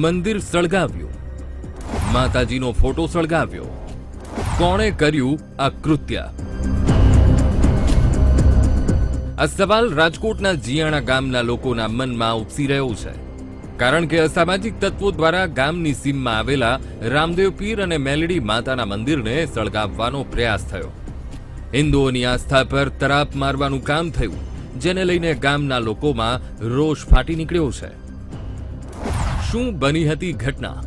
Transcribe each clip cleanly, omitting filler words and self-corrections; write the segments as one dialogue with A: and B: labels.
A: મંદિર સળગાવ્યું, માતાજીનો ફોટો સળગાવ્યો, કોણે કર્યું આ કૃત્ય? આ સવાલ રાજકોટના જીયાણા ગામના લોકોના મનમાં ઉપસી રહ્યો છે, કારણ કે અસામાજિક તત્વો દ્વારા ગામની સીમમાં આવેલા રામદેવ પીર અને મેલડી માતાના મંદિરને સળગાવવાનો પ્રયાસ થયો. હિન્દુઓની આસ્થા પર તરાપ મારવાનું કામ થયું, જેને લઈને ગામના લોકોમાં રોષ ફાટી નીકળ્યો છે. શું બની હતી ઘટના?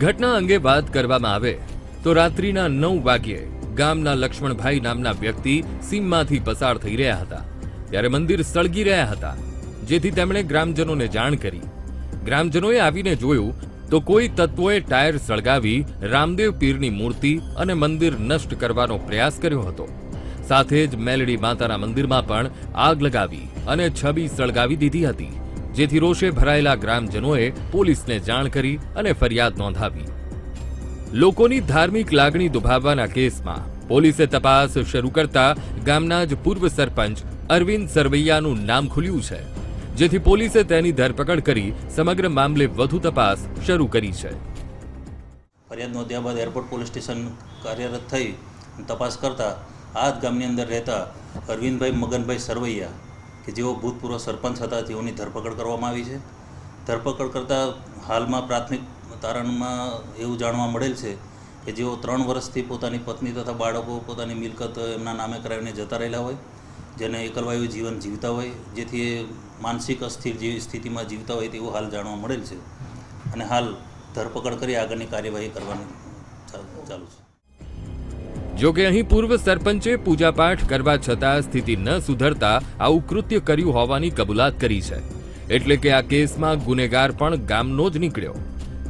A: ઘટના અંગે વાત કરવામાં આવે તો રાત્રિના 9 વાગ્યે ગામના લક્ષ્મણભાઈ નામના વ્યક્તિ સીમમાંથી પસાર થઈ રહ્યા હતા, ત્યારે મંદિર સળગી રહ્યા હતા, જેથી તેમણે ગ્રામજનોને જાણ કરી. ગ્રામજનોએ આવીને જોયું તો કોઈ તત્વોએ ટાયર સળગાવી રામદેવ પીરની મૂર્તિ અને મંદિર નષ્ટ કરવાનો પ્રયાસ કર્યો હતો. સાથે જ મેલડી માતાના મંદિરમાં પણ આગ લગાવી અને છબી સળગાવી દીધી હતી, જેથી રોષે ભરાયેલા ગ્રામજનોએ પોલીસને જાણ કરી અને ફરિયાદ નોંધાવી. લોકોની ધાર્મિક લાગણી દુભાવવાના કેસમાં પોલીસે તપાસ શરૂ કરતા ગામના જ પૂર્વ સરપંચ અરવિંદ સરવૈયાનું નામ ખુલ્યું છે, જેથી પોલીસે તેની ધરપકડ કરી સમગ્ર મામલે વધુ તપાસ શરૂ કરી છે.
B: ફરિયાદ નોંધ્યા બાદ એરપોર્ટ પોલીસ સ્ટેશન કાર્યરત થઈ તપાસ કરતા આ જ ગામની અંદર રહેતા અરવિંદભાઈ મગનભાઈ સરવૈયા કે જેઓ ભૂતપૂર્વ સરપંચ હતા, તેઓની ધરપકડ કરવામાં આવી છે. ધરપકડ કરતાં હાલમાં પ્રાથમિક તારણમાં એવું જાણવા મળેલ છે કે જેઓ 3 વર્ષથી પોતાની પત્ની તથા બાળકો પોતાની મિલકત એમના નામે કરાવીને જતા રહેલા હોય, જેને એકલવાયુ જીવન જીવતા હોય, જેથી એ માનસિક અસ્થિર જેવી સ્થિતિમાં જીવતા હોય તેવું હાલ જાણવા મળેલ છે, અને હાલ ધરપકડ કરી આગળની કાર્યવાહી કરવાની ચાલુ છે.
A: જોકે અહીં પૂર્વ સરપંચે પૂજાપાઠ કરવા છતાં સ્થિતિ ન સુધરતા આવું કૃત્ય કર્યું હોવાની કબૂલાત કરી છે, એટલે કે આ કેસમાં ગુનેગાર પણ ગામનો જ નીકળ્યો.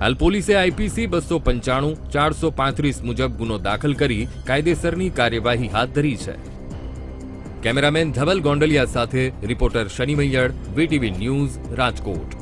A: હાલ પોલીસે આઈપીસી 295, 435 મુજબ ગુનો દાખલ કરી કાયદેસરની કાર્યવાહી હાથ ધરી છે. કેમેરામેન ધવલ ગોંડલિયા સાથે રિપોર્ટર શનિ મૈયડ, વીટીવી ન્યૂઝ, રાજકોટ.